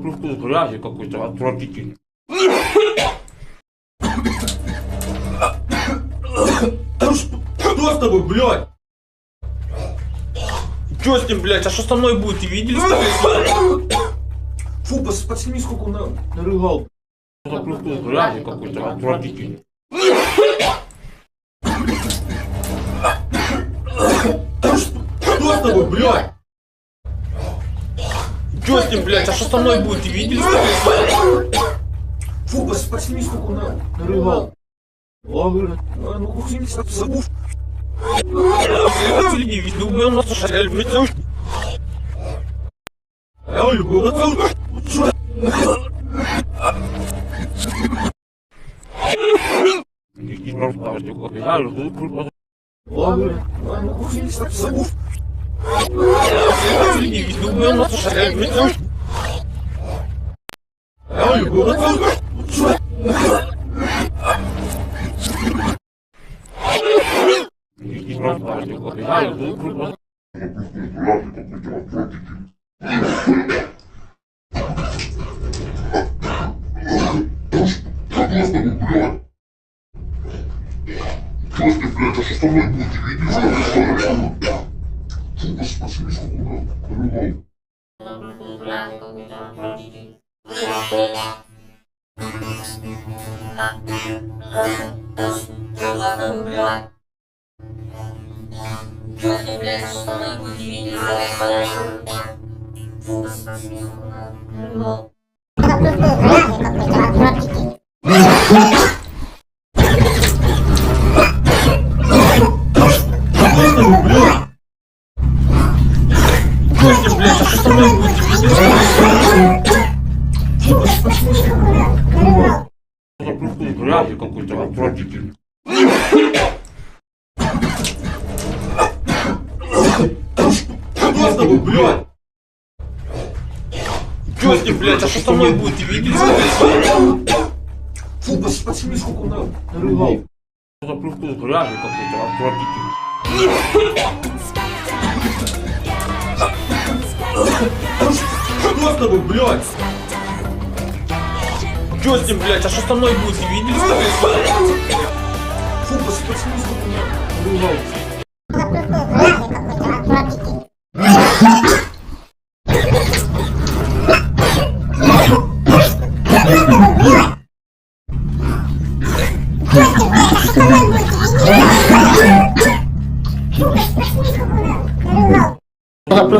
просто грязи какой-то отвратительный. Что с тобой, блядь? Чё с ним, блядь? А что со мной будет? Ты видели, что ли? Фу, посмотри, сколько он нарыгал. Это просто грязи какой-то отвратительный. Что с тобой, блядь? Чё с ним, блядь? А что со мной будет? Ты видели, что ли? Фу, посмотри, сколько он нарыгал. Ну хуй забув. Не видел, у нас шаль, блядь. Я люблю это. Не расставьте, как я люблю. Ну хуй забув. Не видел, у нас шаль, блядь. Я люблю это. Грязи какой-то отвратительный. Что с тобой, блядь? Чё с ним, блядь? А что со мной будет? Ты видели, что ли? Фу, посмотри, сколько он нарыгал. Это просто грязи какой-то отвратительный. Что с тобой, блядь? Чё с ним, блядь? А что со мной будет? Ты видели, что ли? Фу, посмотри, сколько он нарыгал. Это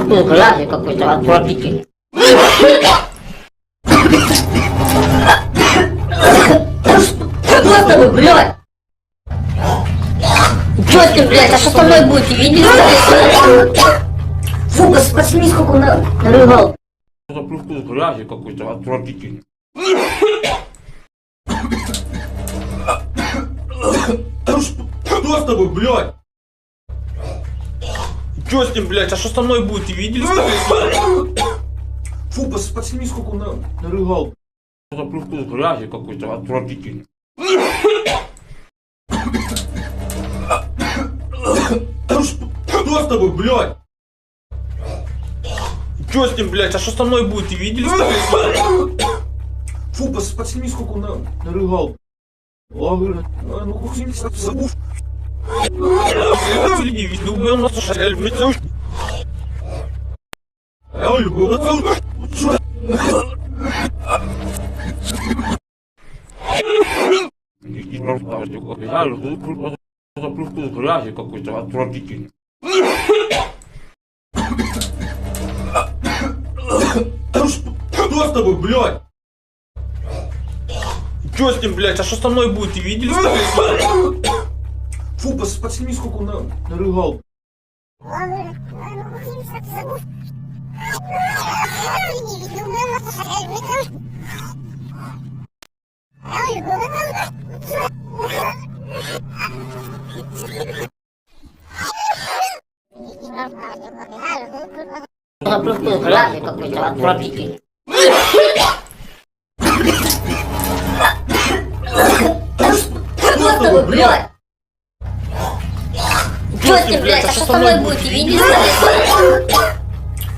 просто грязи какой-то отвратительный. Что с тобой, блядь? Чё с ним, блядь? А что со мной будет? Ты видели, что ли? Фу, посмотри, сколько он нарыгал. Это просто грязи какой-то отвратительный. Что с тобой, блядь? Чё с ним, блядь? А что со мной будет? Ты видели, что ли? Фу, посмотри, сколько он нарыгал. Это просто грязи какой-то отвратительный. Что с тобой, блядь? Чё с ним, блядь? А что со мной будет? Ты видели, что ли? Фу, посмотри, сколько он нарыгал. Ну хуй забув. Не видел, у нас шаль, блядь. Я люблю это. Не расставьте, как я люблю. Это просто грязи какой-то отвратительный. Что с тобой, блядь? Чё с ним, блядь? А что со мной будет? Ты видели, что ли? Фу, посмотри, сколько он нарыгал. Это просто грязи какой-то отвратительный. Что с тобой, блядь? Чё с ним, блядь? А что со мной будет? Ты видели, что ли?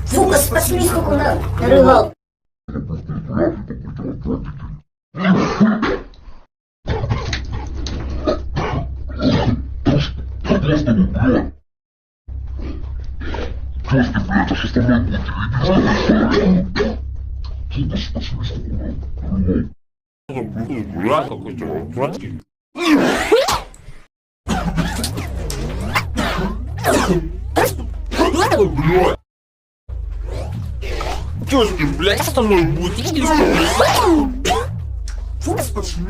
Фу, посмотри, сколько он нарыгал. Брат какой-то, братский. Блядь. Тёшки, блядь, что со мной будет? Видели, что ли? Фу, спасибо.